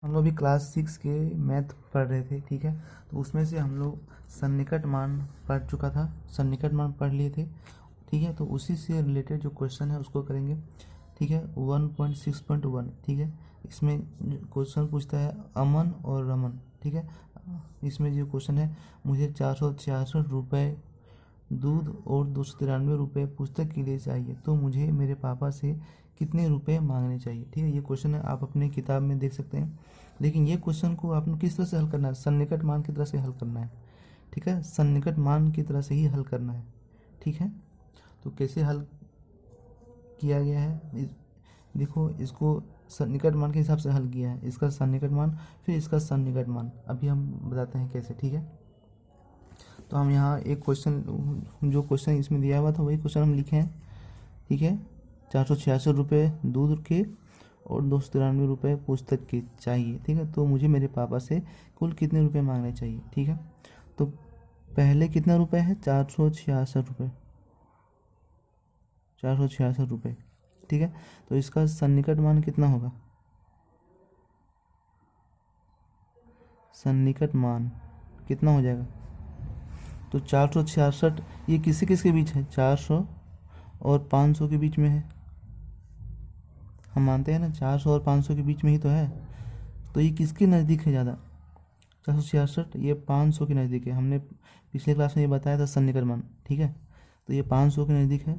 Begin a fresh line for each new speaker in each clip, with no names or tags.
हम लोग भी क्लास 6 के मैथ पढ़ रहे थे, ठीक है। तो उसमें से हम लोग सन्निकट मान पढ़ चुका था, सन्निकट मान पढ़ लिए थे, ठीक है। तो उसी से रिलेटेड जो क्वेश्चन है उसको करेंगे, ठीक है। 1.6.1, ठीक है। इसमें क्वेश्चन पूछता है अमन और रमन, ठीक है। इसमें जो क्वेश्चन है, मुझे 466 रुपये दूध और 293 रुपये पुस्तक के लिए चाहिए, तो मुझे मेरे पापा से कितने रुपए मांगने चाहिए, ठीक है। ये क्वेश्चन है, आप अपने किताब में देख सकते हैं। लेकिन ये क्वेश्चन को आपने किस तरह से हल करना है, सन्निकट मान की तरह से हल करना है, ठीक है। सन्निकट मान की तरह से ही हल करना है, ठीक है। तो कैसे हल किया गया है, देखो, इसको सन्निकट मान के हिसाब से हल किया है, इसका सन्निकट मान, फिर इसका सन्निकट मान, अभी हम बताते हैं कैसे, ठीक है। तो हम यहाँ एक क्वेश्चन, जो क्वेश्चन इसमें दिया हुआ था वही क्वेश्चन हम लिखे हैं, ठीक है। 466 रुपये दूध के और 293 रुपये पुस्तक के चाहिए, ठीक है। तो मुझे मेरे पापा से कुल कितने रुपए मांगने चाहिए, ठीक है। तो पहले कितना रुपए है, 466 रुपये, 466 रुपये, ठीक है। तो इसका सन्निकट मान कितना होगा, सन्निकट मान कितना हो जाएगा। तो 466 ये किसी किसके बीच है, 400 और 500 के बीच में है, हम मानते हैं ना 400 और 500 के बीच में ही तो है। तो ये किसके नज़दीक है ज़्यादा, 466 ये 500 के नज़दीक है, हमने पिछले क्लास में ये बताया था सन्निकट मान, ठीक है। तो ये 500 के नज़दीक है,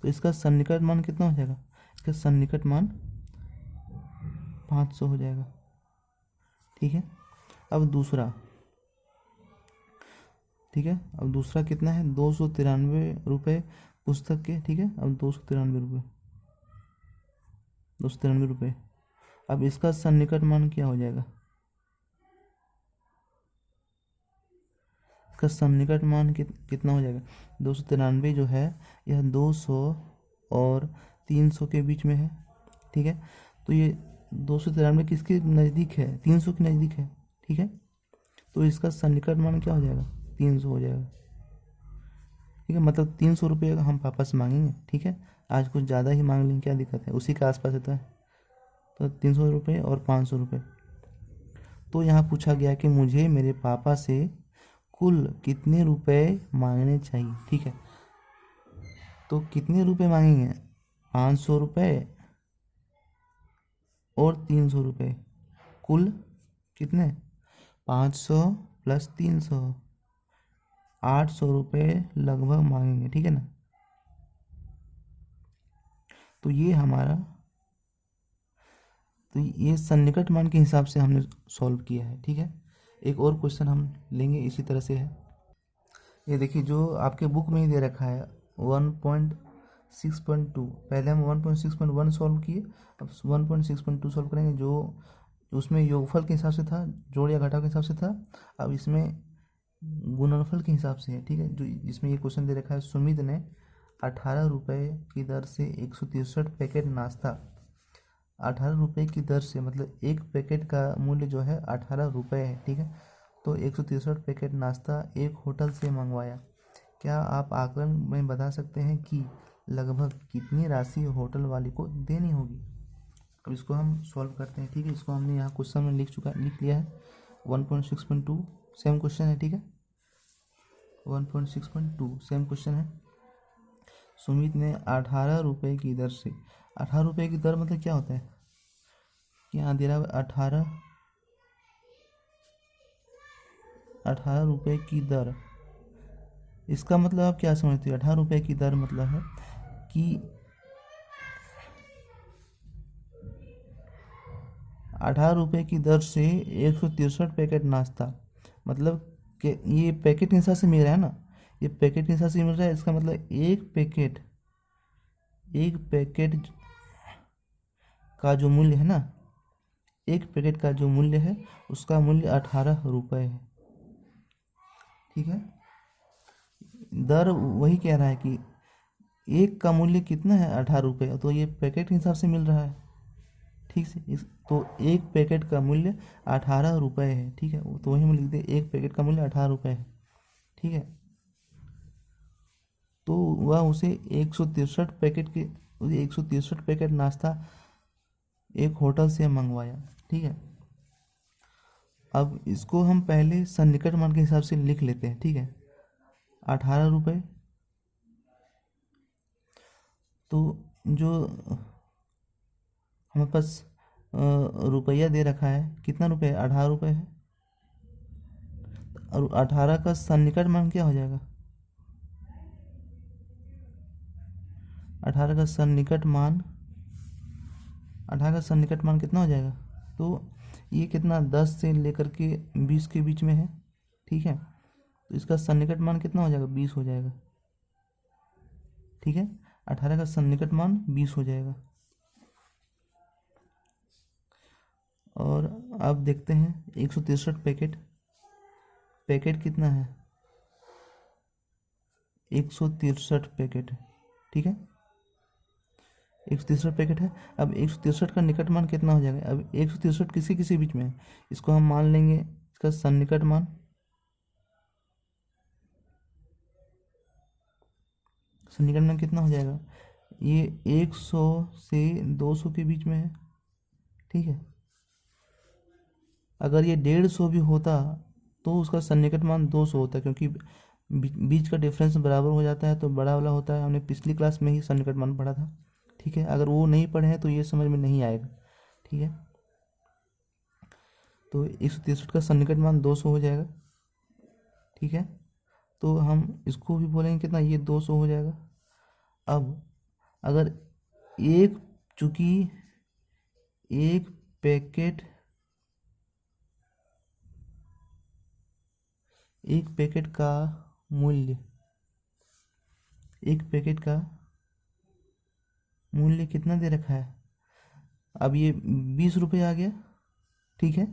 तो इसका सन्निकट मान कितना हो जाएगा, इसका सन्निकट मान 500 हो जाएगा, ठीक है। अब दूसरा, ठीक है, अब दूसरा कितना है, 293 रुपये पुस्तक के, ठीक है। अब 293 रुपये, 293 रुपये, अब इसका सन्निकट मान क्या हो जाएगा, इसका सन्निकट मान कितना हो जाएगा, 293 जो है यह 200 और 300 के बीच में है, ठीक है। तो ये 293 किसके नज़दीक है, 300 के नज़दीक है, ठीक है। तो इसका सन्निकट मान क्या हो जाएगा, 300 हो जाएगा, ठीक है। मतलब 300 रुपये हम पापा से मांगेंगे, ठीक है। आज कुछ ज़्यादा ही मांग लेंगे, क्या दिक्कत है, उसी के आसपास रहता है। तो 300 रुपये और 500 रुपये। तो यहाँ पूछा गया कि मुझे मेरे पापा से कुल कितने रुपए मांगने चाहिए, ठीक है। तो कितने रुपए मांगेंगे, 500 रुपये और 300 रुपये, कुल कितने, 500 प्लस 300, 800 रुपये लगभग मांगेंगे, ठीक है ना। तो ये हमारा, तो ये सन्निकट मान के हिसाब से हमने सॉल्व किया है, ठीक है। एक और क्वेश्चन हम लेंगे इसी तरह से है, ये देखिए जो आपके बुक में ही दे रखा है 1.6.2, पहले हम 1.6.1 सॉल्व किए, अब 1.6.2 सॉल्व करेंगे, जो उसमें योगफल के हिसाब से था, जोड़ या घटाव के हिसाब से था, अब इसमें गुणनफल के हिसाब से है, ठीक है। जो इसमें ये क्वेश्चन दे रखा है, सुमित ने 18 रुपये की दर से 163 पैकेट नाश्ता, 18 रुपये की दर से, मतलब एक पैकेट का मूल्य जो है 18 रुपये है, ठीक है। तो 163 पैकेट नाश्ता एक होटल से मंगवाया, क्या आप आकलन में बता सकते हैं कि लगभग कितनी राशि होटल वाले को देनी होगी। अब इसको हम सॉल्व करते हैं, ठीक है। इसको हमने यहाँ क्वेश्चन में लिख लिया है 1.6.2 सेम क्वेश्चन है, ठीक है। 1.6.2 सेम क्वेश्चन है। सुमित ने 18 रुपये की दर से, 18 रुपये की दर मतलब क्या होता है, यहाँ दे रहा है 18 रुपये की दर, इसका मतलब आप क्या समझते हो, 18 रुपये की दर मतलब है कि 18 रुपये की दर से 163 पैकेट नाश्ता, मतलब कि ये पैकेट के हिसाब से मिल रहा है ना, ये पैकेट के हिसाब से मिल रहा है, इसका मतलब एक पैकेट का जो मूल्य है ना, एक पैकेट का जो मूल्य है उसका मूल्य 18 रुपये है, ठीक है। दर वही कह रहा है कि एक का मूल्य कितना है, 18 रुपये, तो ये पैकेट के हिसाब से मिल रहा है, ठीक से। तो एक पैकेट का मूल्य 18 रुपये है, ठीक है। तो वही हम लिख दें, एक पैकेट का मूल्य 18 रुपये है, ठीक है। तो वह उसे 163 पैकेट नाश्ता एक होटल से मंगवाया, ठीक है। अब इसको हम पहले सन्निकट मान के हिसाब से लिख लेते हैं, ठीक है। 18 रुपये, तो जो हमारे पास रुपया दे रखा है, कितना रुपये, 18 रुपये है। और 18 का सन्निकट मान क्या हो जाएगा, 18 का सन्निकट मान, 18 का सन्निकट मान कितना हो जाएगा, तो ये कितना 10 से लेकर के 20 के बीच में है, ठीक है। तो इसका सन्निकट मान कितना हो जाएगा, 20 हो जाएगा, ठीक है। 18 का सन्निकट मान 20 हो जाएगा। और अब देखते हैं 163 पैकेट, पैकेट कितना है, 163 पैकेट, ठीक है। 163 पैकेट है। अब 163 का निकट मान कितना हो जाएगा, अब 163 किसी किसी बीच में है, इसको हम मान लेंगे इसका सन्निकट मान, सन्निकट मान कितना हो जाएगा, ये 100 से 200 के बीच में है, ठीक है। अगर ये 150 भी होता तो उसका सन्निकट मान 200 होता, क्योंकि बीच का डिफरेंस बराबर हो जाता है तो बड़ा वाला होता है। हमने पिछली क्लास में ही सन्निकट मान पढ़ा था, ठीक है। अगर वो नहीं पढ़े हैं तो ये समझ में नहीं आएगा, ठीक है। तो 163 का सन्निकट मान 200 हो जाएगा, ठीक है। तो हम इसको भी बोलेंगे कितना, ये 200 हो जाएगा। अब अगर एक, चूंकि एक पैकेट, एक पैकेट का मूल्य, एक पैकेट का मूल्य कितना दे रखा है, अब ये 20 रुपये आ गया, ठीक है।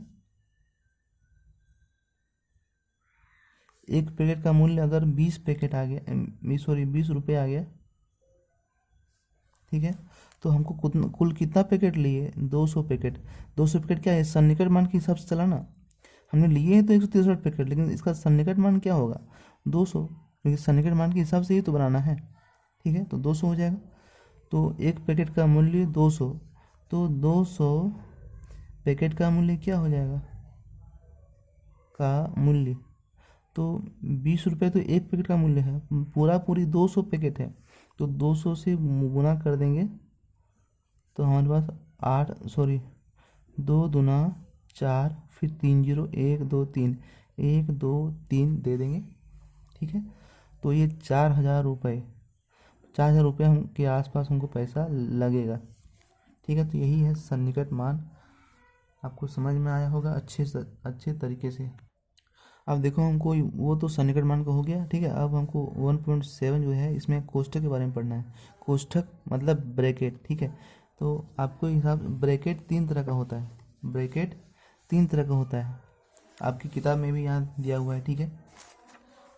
एक पैकेट का मूल्य अगर 20 पैकेट आ गया, सॉरी 20 रुपये आ गया, ठीक है। तो हमको कुल कितना पैकेट लिए, 200 पैकेट। 200 पैकेट क्या है, सन्निकट मान के हिसाब से चला ना, हमने लिए हैं तो 163 पैकेट, लेकिन इसका सन्निकट मान क्या होगा, 200, क्योंकि सन्निकट मान के हिसाब से ही तो बनाना है, ठीक है। तो 200 हो जाएगा। तो एक पैकेट का मूल्य 200, तो 200 पैकेट का मूल्य क्या हो जाएगा, का मूल्य, तो 20 रुपये तो एक पैकेट का मूल्य है, पूरी 200 पैकेट है, तो 200 से गुना कर देंगे तो हमारे पास 8, सॉरी 2 दूना 4, फिर 3 0, 1 2 3, 1 2 3 दे देंगे, ठीक है। तो ये 4000 रुपये, 4000 रुपये हम के आसपास हमको पैसा लगेगा, ठीक है। तो यही है सन्निकट मान, आपको समझ में आया होगा अच्छे तरीके से। अब देखो हमको वो तो सन्निकट मान का हो गया, ठीक है। अब हमको 1.7 जो है इसमें कोष्ठक के बारे में पढ़ना है। कोष्ठक मतलब ब्रैकेट, ठीक है। तो आपको हिसाब, ब्रैकेट 3 तरह का होता है, ब्रैकेट 3 तरह का होता है, आपकी किताब में भी यहाँ दिया हुआ है, ठीक है।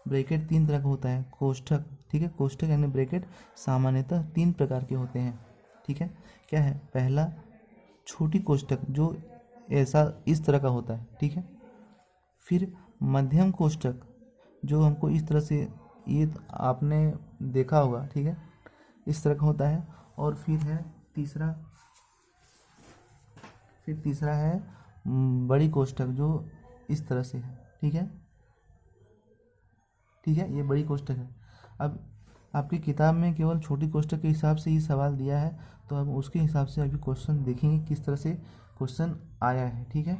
ब्रैकेट 3 तरह का होता है, कोष्ठक, ठीक है। कोष्ठक यानी ब्रैकेट सामान्यतः 3 प्रकार के होते हैं, ठीक है। क्या है, पहला छोटी कोष्ठक जो ऐसा इस तरह का होता है, ठीक है। फिर मध्यम कोष्ठक जो हमको इस तरह से, ये आपने देखा होगा, ठीक है, इस तरह का होता है। और फिर है तीसरा, फिर तीसरा है बड़ी कोष्ठक जो इस तरह से है, ठीक है, ठीक है, ये बड़ी कोष्ठक है। अब आपकी किताब में केवल छोटी कोष्ठक के हिसाब से ही सवाल दिया है, तो अब उसके हिसाब से अभी क्वेश्चन देखेंगे किस तरह से क्वेश्चन आया है, ठीक है।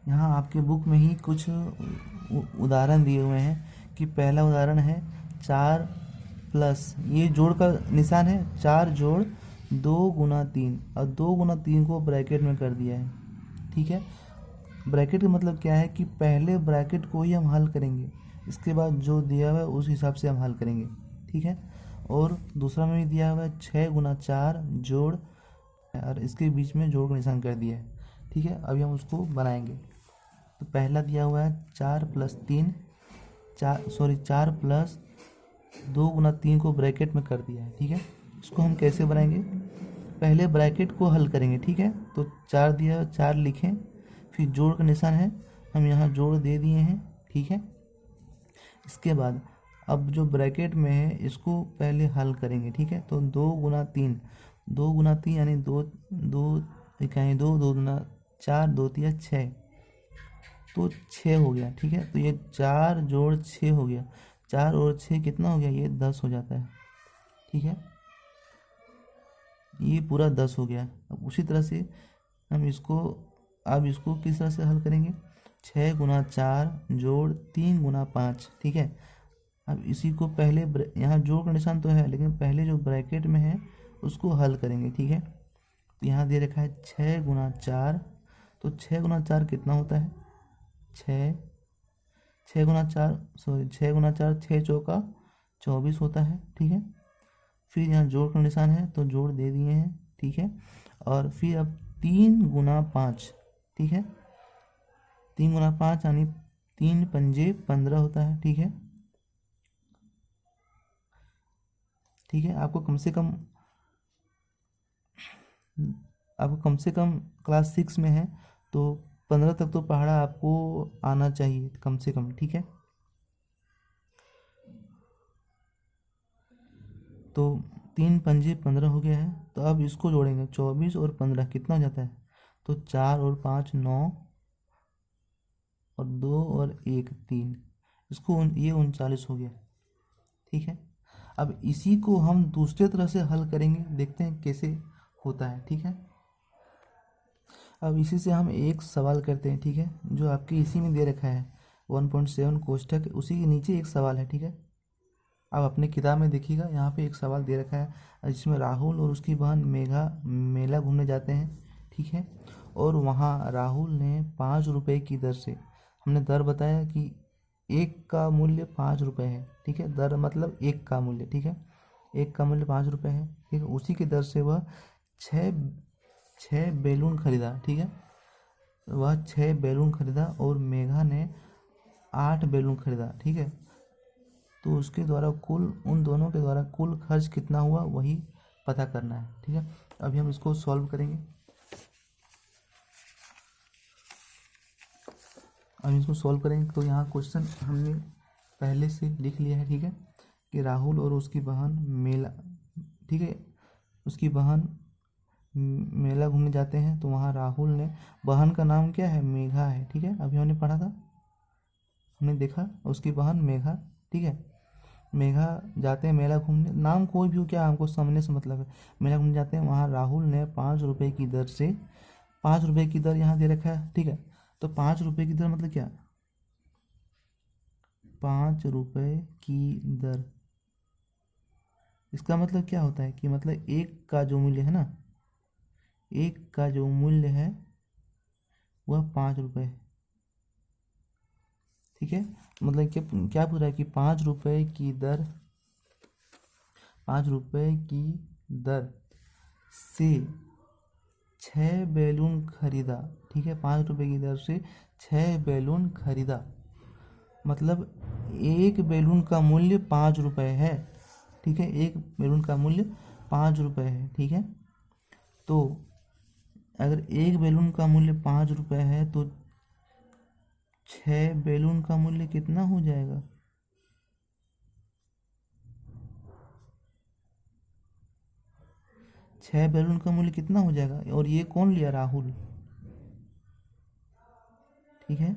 यहाँ आपके बुक में ही कुछ उदाहरण दिए हुए हैं कि पहला उदाहरण है 4 प्लस, ये जोड़ का निशान है, 4 जोड़ 2 गुना 3, और 2 गुना 3 को ब्रैकेट में कर दिया है, ठीक है। ब्रैकेट का मतलब क्या है कि पहले ब्रैकेट को ही हम हल करेंगे, इसके बाद जो दिया हुआ है उस हिसाब से हम हल करेंगे, ठीक है। और दूसरा में भी दिया हुआ है 6 गुना 4 जोड़, और इसके बीच में जोड़ का निशान कर दिया है, ठीक है। अभी हम उसको बनाएंगे। तो पहला दिया हुआ है 4 प्लस 3, 4 प्लस 2 गुना 3 को ब्रैकेट में कर दिया है, ठीक है। इसको हम कैसे बनाएंगे, पहले ब्रैकेट को हल करेंगे, ठीक है। तो 4 दिया, 4 लिखें, फिर जोड़ का निशान है, हम यहाँ जोड़ दे दिए हैं, ठीक है। इसके बाद अब जो ब्रैकेट में है इसको पहले हल करेंगे, ठीक है। तो 2 गुना 3, 2 गुना 3 यानी 2 2 इकाई 2, 2 गुना 4, 2 3 6, तो 6 हो गया। ठीक है, तो ये 4 जोड़ 6 हो गया, 4 और 6 कितना हो गया, ये 10 हो जाता है। ठीक है, ये पूरा 10 हो गया। अब उसी तरह से हम इसको, अब इसको किस तरह से हल करेंगे, 6 × 4 जोड़ 3 × 5। ठीक है, अब इसी को पहले यहाँ जोड़ का निशान तो है, लेकिन पहले जो ब्रैकेट में है उसको हल करेंगे। ठीक है, तो यहाँ दे रखा है 6 × 4, तो 6 × 4 कितना होता है, 6, 6 × 4 सॉरी 6 × 4 6 चौका 24 होता है। ठीक है, फिर यहाँ जोड़ का निशान है तो जोड़ दे दिए हैं। ठीक है, और फिर अब 3 × 5। ठीक है, 3 × 5 यानी 3 × 5 = 15 होता है। ठीक है, ठीक है, आपको कम से कम क्लास 6 में है तो 15 तक तो पहाड़ा आपको आना चाहिए कम से कम। ठीक है, तो 3 × 5 = 15 हो गया है। तो अब इसको जोड़ेंगे, 24 और 15 कितना हो जाता है, तो 4 और 5 9 और 2 और 1 3, इसको ये 39 हो गया। ठीक है, अब इसी को हम दूसरे तरह से हल करेंगे, देखते हैं कैसे होता है। ठीक है, अब इसी से हम एक सवाल करते हैं। ठीक है, जो आपके इसी में दे रखा है 1.7 कोष्ठक, उसी के नीचे एक सवाल है। ठीक है, आप अपने किताब में देखिएगा, यहाँ पे एक सवाल दे रखा है जिसमें राहुल और उसकी बहन मेघा मेला घूमने जाते हैं। ठीक है, और वहाँ राहुल ने 5 रुपये की दर से, हमने दर बताया कि एक का मूल्य 5 रुपये है। ठीक है, दर मतलब एक का मूल्य। ठीक है, एक का मूल्य 5 रुपये है। ठीक है, उसी की दर से वह छः छः बैलून खरीदा। ठीक है, वह 6 बैलून खरीदा और मेघा ने 8 बैलून खरीदा। ठीक है, तो उसके द्वारा कुल, उन दोनों के द्वारा कुल खर्च कितना हुआ वही पता करना है। ठीक है, अभी हम इसको सॉल्व करेंगे। तो यहाँ क्वेश्चन हमने पहले से लिख लिया है। ठीक है, कि राहुल और उसकी बहन मेला, ठीक है, उसकी बहन मेला घूमने जाते हैं। तो वहाँ राहुल ने, बहन का नाम क्या है, मेघा है। ठीक है, अभी हमने पढ़ा था, हमने देखा, उसकी बहन मेघा। ठीक है, मेघा जाते हैं मेला घूमने, नाम कोई भी हो, क्या हमको समझने से मतलब है, मेला घूमने जाते हैं। वहाँ राहुल ने 5 रुपये की दर से, 5 रुपये की दर यहाँ दे रखा है। ठीक है, तो 5 रुपये की दर मतलब क्या, 5 रुपये की दर, इसका मतलब क्या होता है कि मतलब एक का जो मूल्य है ना, एक का जो मूल्य है वह 5 रुपये है। ठीक है, मतलब क्या क्या पूछ रहा है कि 5 रुपये की दर, 5 रुपये की दर से 6 बैलून खरीदा। ठीक है, 5 रुपये की दर से 6 बैलून खरीदा, मतलब एक बैलून का मूल्य 5 रुपये है। ठीक है, एक बैलून का मूल्य 5 रुपये है। ठीक है, तो अगर एक बैलून का मूल्य 5 रुपये है तो 6 बैलून का मूल्य कितना हो जाएगा, 6 बैलून का मूल्य कितना हो जाएगा, और ये कौन लिया, राहुल। ठीक है,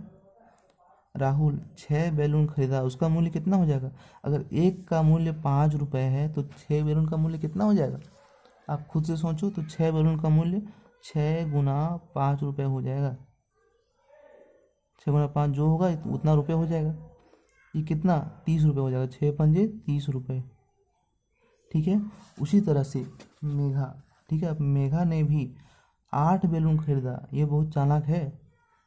राहुल 6 बैलून खरीदा, उसका मूल्य कितना हो जाएगा, अगर एक का मूल्य 5 रुपये है तो 6 बैलून का मूल्य कितना हो जाएगा, आप खुद से सोचो। तो 6 बैलून का मूल्य 6 × 5 रुपये हो जाएगा, 6 × 5 जो होगा उतना रुपये हो जाएगा, ये कितना 30 रुपये हो जाएगा, 6 पंजे 30 रुपये। ठीक है, उसी तरह से मेघा, ठीक है, अब मेघा ने भी 8 बैलून खरीदा, ये बहुत चालाक है।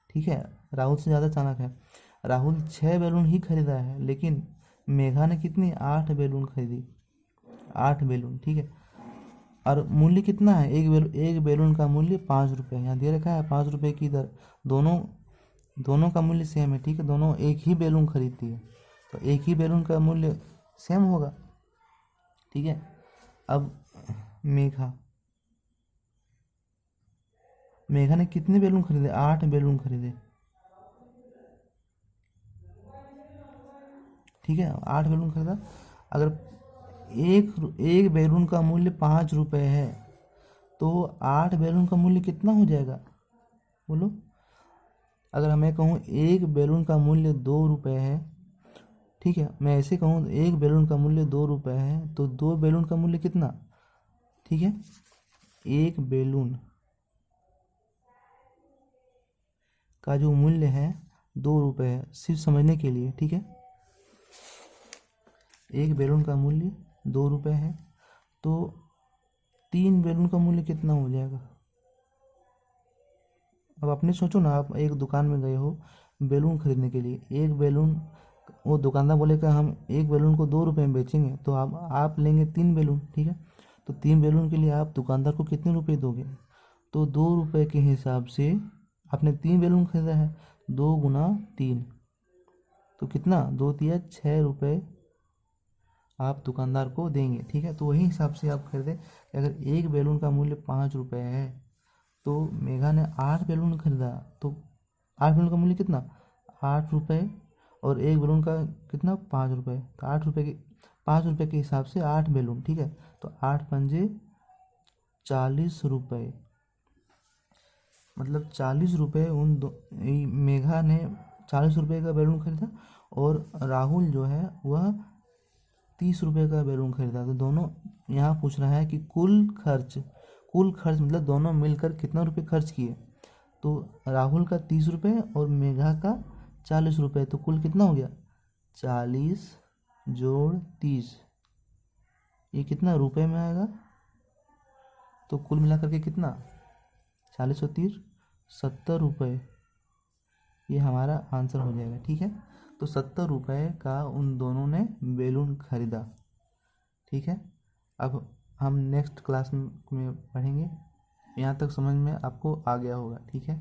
ठीक है, राहुल से ज़्यादा चालाक है। राहुल 6 बैलून ही खरीदा है, लेकिन मेघा ने कितनी, 8 बैलून खरीदी, 8 बैलून। ठीक है, और मूल्य कितना है, एक बैलून का मूल्य 5 रुपये, यहाँ दे रखा है 5 रुपये की दर, दोनों का मूल्य सेम है। ठीक है, दोनों एक ही बैलून खरीदती है, तो एक ही बैलून का मूल्य सेम होगा। ठीक है, अब मेघा ने कितने बैलून खरीदे, 8 बैलून खरीदे। ठीक है, 8 बैलून खरीदा, अगर एक बैलून का मूल्य 5 रुपये है तो 8 बैलून का मूल्य कितना हो जाएगा, बोलो, अगर मैं कहूँ एक बैलून का मूल्य 2 रुपये है, ठीक है, मैं ऐसे कहूँ एक बैलून का मूल्य 2 रुपये है, तो 2 बैलून का मूल्य कितना, ठीक है, एक बैलून का जो मूल्य है 2 रुपये है, सिर्फ समझने के लिए, ठीक है। एक बैलून का मूल्य 2 रुपये है, तो 3 बैलून का मूल्य कितना हो जाएगा। अब अपने सोचो ना, आप एक दुकान में गए हो बैलून खरीदने के लिए, एक बैलून, वो दुकानदार बोलेगा हम एक बैलून को 2 रुपये में बेचेंगे, तो आप लेंगे 3 बैलून, ठीक है। तो 3 बैलून के लिए आप दुकानदार को कितने रुपए दोगे, तो 2 रुपये के हिसाब से आपने 3 बैलून खरीदा है, 2 गुना 3, तो कितना, 2 तिया 6 रुपये आप दुकानदार को देंगे, ठीक है। तो वही हिसाब से आप खरीदे कि अगर एक बैलून का मूल्य 5 रुपये है, तो मेघा ने 8 बैलून खरीदा, तो 8 बैलून का मूल्य कितना, 8 रुपये, और एक बैलून का कितना, 5 रुपये, तो 5 रुपये के हिसाब से 8 बैलून, ठीक है। तो 8 पंजे 40 रुपये, मतलब 40 रुपये मेघा ने 40 रुपये का बैलून खरीदा, और राहुल जो है वह 30 रुपये का बैलून खरीदा। तो दोनों, यहाँ पूछ रहा है कि कुल खर्च मतलब दोनों मिलकर कितना रुपये खर्च किए, तो राहुल का 30 रुपये और मेघा का 40 रुपये, तो कुल कितना हो गया, 40 जोड़ 30, ये कितना रुपए में आएगा, तो कुल मिलाकर के कितना, 40 और 30 70 रुपये, ये हमारा आंसर हो जाएगा, ठीक है। तो 70 रुपये का उन दोनों ने बैलून खरीदा, ठीक है। अब हम नेक्स्ट क्लास में पढ़ेंगे, यहाँ तक समझ में आपको आ गया होगा, ठीक है।